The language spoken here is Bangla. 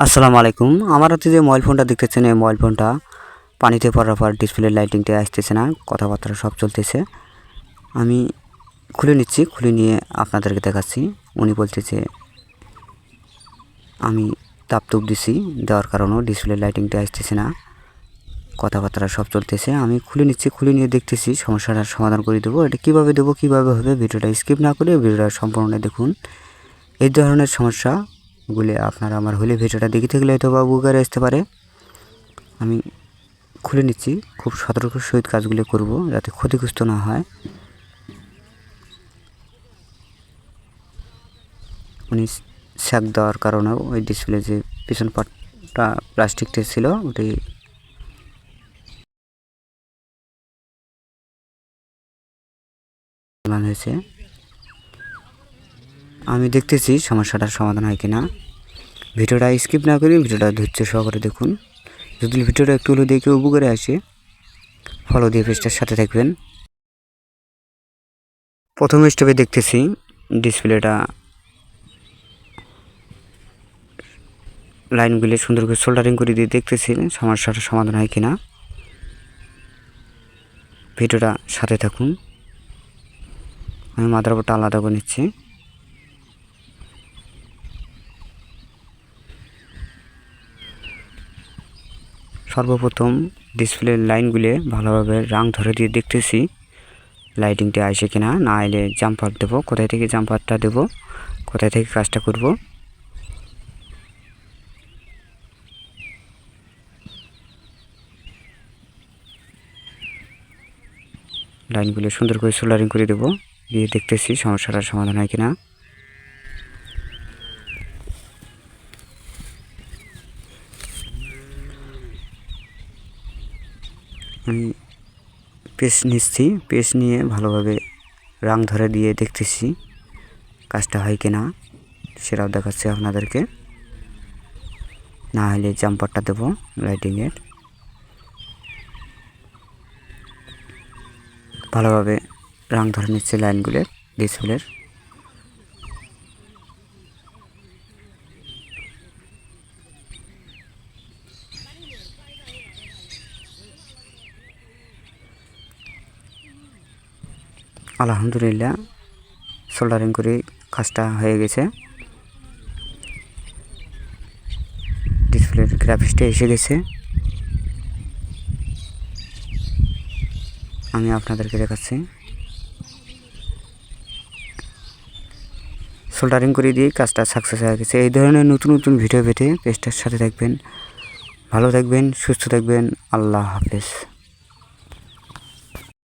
আসসালামু আলাইকুম। আমার হাতে যে মোবাইল ফোনটা দেখতেছেন, এই মোবাইল ফোনটা পানিতে পড়ার পর ডিসপ্লে লাইটিংটা আসতেছে না, কথাবার্তা সব চলতেছে। আমি খুলে নিচ্ছি, খুলে নিয়ে আপনাদেরকে দেখাচ্ছি। উনি বলতেছে আমি তাপতুপ দিছি, দেওয়ার কারণেও ডিসপ্লে লাইটিংটা আসতেছে না, কথাবার্তা সব চলতেছে। আমি খুলে নিচ্ছি, খুলে নিয়ে দেখতেছি সমস্যাটার সমাধান করে দেবো। এটা কীভাবে দেবো, কীভাবে হবে, ভিডিওটা স্কিপ না করে ভিডিওটা সম্পূর্ণ দেখুন। এই ধরনের সমস্যাগুলি আপনারা আমার হলে ভিডিওটা দেখে থাকলে হয়তো বা উপকারে আসতে পারে। আমি খুলে নিচ্ছি, খুব সতর্কের সহিত কাজগুলো করব যাতে ক্ষতিগ্রস্ত না হয়। উনি স্যাক দেওয়ার কারণেও ওই ডিসপ্লে যে পিছন পাটটা প্লাস্টিকটা ছিল ওটি হয়েছে। আমি দেখতেছি সমস্যাটার সমাধান হয় কিনা। ভিডিওটা স্কিপ না করে ভিডিওটা ধৈর্য সহকারে দেখুন। যদি ভিডিওটা একটু হলেও দেখে উপকারে আসে, ফলো দিয়ে পেজটার সাথে থাকবেন। প্রথম স্টেপে দেখতেছি ডিসপ্লেটা লাইনগুলি সুন্দর করে সোল্ডারিং করে দিয়ে দেখতেছি সমস্যাটার সমাধান হয় কিনা। ভিডিওটা সাথে থাকুন। আমি মাদারবোর্ডটা আলাদা করে নিচ্ছি। সর্বপ্রথম ডিসপ্লের লাইনগুলি ভালোভাবে রং ধরে দিয়ে দেখতেছি লাইটিংটা আসে কিনা। না এলে জাম্পার দেবো, কোথায় থেকে জাম্পারটা দেবো, কোথায় থেকে কাজটা করব। লাইনগুলি সুন্দর করে সোল্ডারিং করে দেবো, দিয়ে দেখতেছি সমস্যাটার সমাধান হয় কিনা। আমি পেস্ট নিচ্ছি, পেস্ট নিয়ে ভালোভাবে রং ধরে দিয়ে দেখতেছি কাজটা হয় কিনা, সেটাও দেখাচ্ছি আপনাদেরকে। না হলে জাম্পারটা দেবো লাইটিংয়ের। ভালোভাবে রং ধরে নিচ্ছে লাইনগুলোর ডিসপ্লের। আলহামদুলিল্লাহ সোল্ডারিং করে কাজটা হয়ে গেছে। ডিসপ্লের গ্রাফিক্সটা এসে গেছে। আমি আপনাদেরকে দেখাচ্ছি। সোল্ডারিং করে দিয়ে কাজটা সাকসেস হয়ে গেছে। এই ধরনের নতুন নতুন ভিডিও পেতে পেজটার সাথে থাকবেন। ভালো থাকবেন, সুস্থ থাকবেন। আল্লাহ হাফেজ।